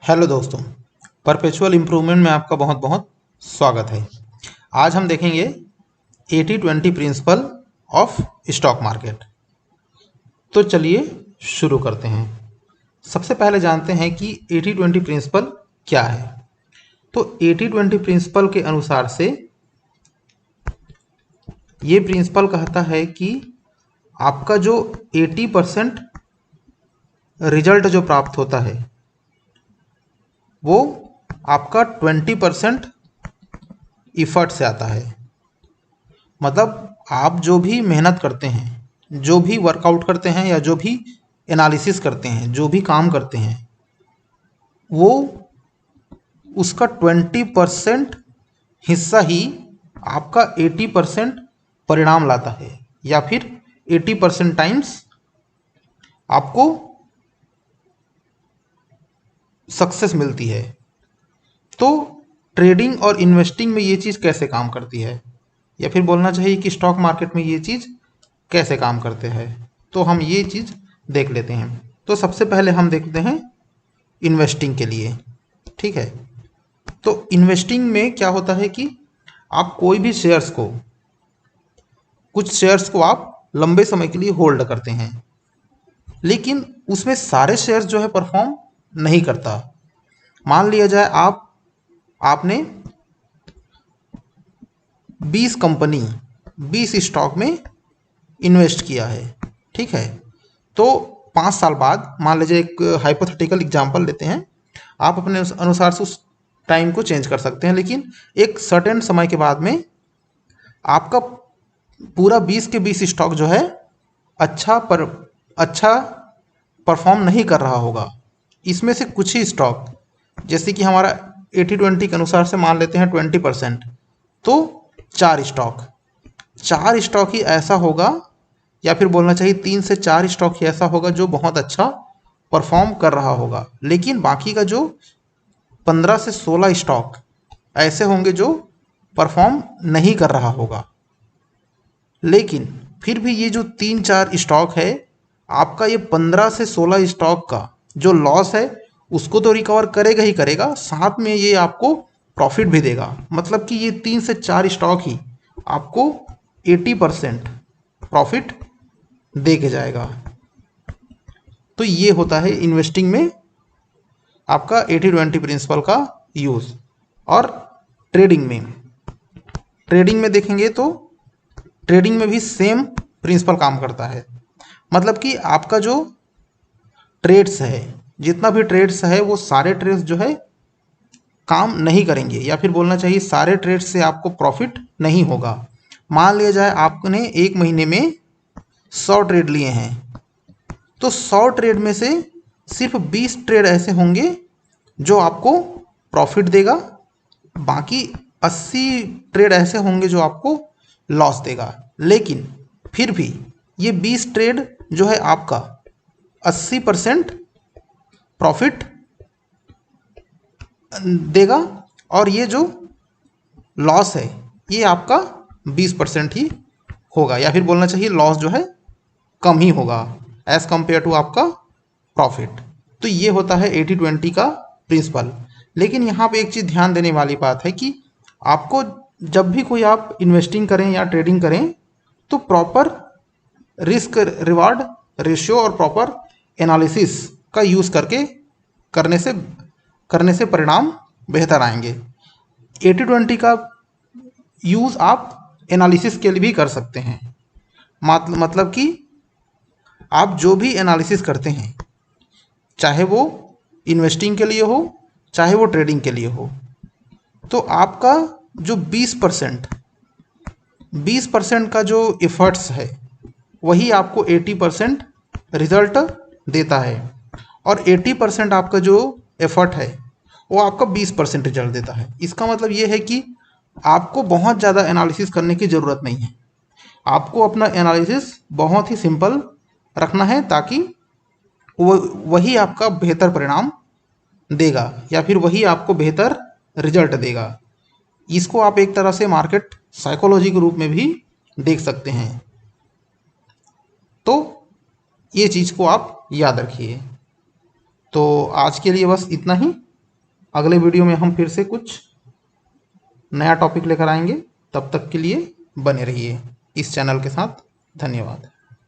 Hello दोस्तों, perpetual improvement में आपका बहुत बहुत स्वागत है। आज हम देखेंगे 80-20 प्रिंसिपल ऑफ स्टॉक मार्केट। तो चलिए शुरू करते हैं। सबसे पहले जानते हैं कि 80-20 प्रिंसिपल क्या है। तो 80-20 प्रिंसिपल के अनुसार से ये प्रिंसिपल कहता है कि आपका जो 80% रिजल्ट जो प्राप्त होता है वो आपका 20% इफर्ट से आता है। मतलब आप जो भी मेहनत करते हैं, जो भी वर्कआउट करते हैं या जो भी एनालिसिस करते हैं, जो भी काम करते हैं, वो उसका 20% हिस्सा ही आपका 80% परिणाम लाता है, या फिर 80% टाइम्स आपको सक्सेस मिलती है। तो ट्रेडिंग और इन्वेस्टिंग में ये चीज़ कैसे काम करती है, या फिर बोलना चाहिए कि स्टॉक मार्केट में ये चीज़ कैसे काम करते हैं, तो हम ये चीज़ देख लेते हैं। तो सबसे पहले हम देखते हैं इन्वेस्टिंग के लिए। ठीक है, तो इन्वेस्टिंग में क्या होता है कि आप कोई भी शेयर्स को, कुछ शेयर्स को आप लंबे समय के लिए होल्ड करते हैं, लेकिन उसमें सारे शेयर्स जो है परफॉर्म नहीं करता। मान लिया जाए आपने 20 कंपनी 20 स्टॉक में इन्वेस्ट किया है। ठीक है, तो 5 साल बाद, मान लीजिए एक हाइपोथेटिकल एग्जांपल लेते हैं, आप अपने अनुसार से उस टाइम को चेंज कर सकते हैं, लेकिन एक सर्टेन समय के बाद में आपका पूरा 20 के 20 स्टॉक जो है अच्छा परफॉर्म नहीं कर रहा होगा। इसमें से कुछ ही स्टॉक, जैसे कि हमारा 80-20 के अनुसार से मान लेते हैं 20%, तो 4 स्टॉक ही ऐसा होगा, या फिर बोलना चाहिए 3 से 4 स्टॉक ही ऐसा होगा जो बहुत अच्छा परफॉर्म कर रहा होगा। लेकिन बाकी का जो 15 से 16 स्टॉक ऐसे होंगे जो परफॉर्म नहीं कर रहा होगा। लेकिन फिर भी ये जो 3-4 स्टॉक है, आपका ये 15 से 16 स्टॉक का जो लॉस है उसको तो रिकवर करेगा ही करेगा, साथ में ये आपको प्रॉफिट भी देगा। मतलब कि ये 3 से 4 स्टॉक ही आपको 80% प्रॉफिट दे के जाएगा। तो ये होता है इन्वेस्टिंग में आपका 80-20 प्रिंसिपल का यूज़। और ट्रेडिंग में देखेंगे तो ट्रेडिंग में भी सेम प्रिंसिपल काम करता है। मतलब कि आपका जो ट्रेड्स है, जितना भी ट्रेड्स है, वो सारे ट्रेड्स जो है काम नहीं करेंगे, या फिर बोलना चाहिए सारे ट्रेड्स से आपको प्रॉफिट नहीं होगा। मान लिया जाए आपने एक महीने में 100 ट्रेड लिए हैं, तो 100 ट्रेड में से सिर्फ 20 ट्रेड ऐसे होंगे जो आपको प्रॉफिट देगा, बाकी 80 ट्रेड ऐसे होंगे जो आपको लॉस देगा। लेकिन फिर भी ये 20 ट्रेड जो है आपका 80% प्रॉफिट देगा, और ये जो लॉस है ये आपका 20% ही होगा, या फिर बोलना चाहिए लॉस जो है कम ही होगा एज कंपेयर टू आपका प्रॉफिट। तो ये होता है 80-20 का प्रिंसिपल। लेकिन यहाँ पे एक चीज़ ध्यान देने वाली बात है कि आपको जब भी कोई आप इन्वेस्टिंग करें या ट्रेडिंग करें, तो प्रॉपर रिस्क रिवार्ड रेशियो और प्रॉपर एनालिसिस का यूज़ करके करने से परिणाम बेहतर आएंगे। 80-20 का यूज़ आप एनालिसिस के लिए भी कर सकते हैं। मतलब कि आप जो भी एनालिसिस करते हैं, चाहे वो इन्वेस्टिंग के लिए हो, चाहे वो ट्रेडिंग के लिए हो, तो आपका जो 20% का जो एफर्ट्स है वही आपको 80% रिजल्ट देता है, और 80% आपका जो एफर्ट है वो आपका 20% रिजल्ट देता है। इसका मतलब ये है कि आपको बहुत ज़्यादा एनालिसिस करने की ज़रूरत नहीं है। आपको अपना एनालिसिस बहुत ही सिंपल रखना है, ताकि वही आपका बेहतर परिणाम देगा, या फिर वही आपको बेहतर रिजल्ट देगा। इसको आप एक तरह से मार्केट साइकोलॉजी के रूप में भी देख सकते हैं। तो ये चीज़ को आप याद रखिए। तो आज के लिए बस इतना ही। अगले वीडियो में हम फिर से कुछ नया टॉपिक लेकर आएंगे। तब तक के लिए बने रहिए इस चैनल के साथ। धन्यवाद।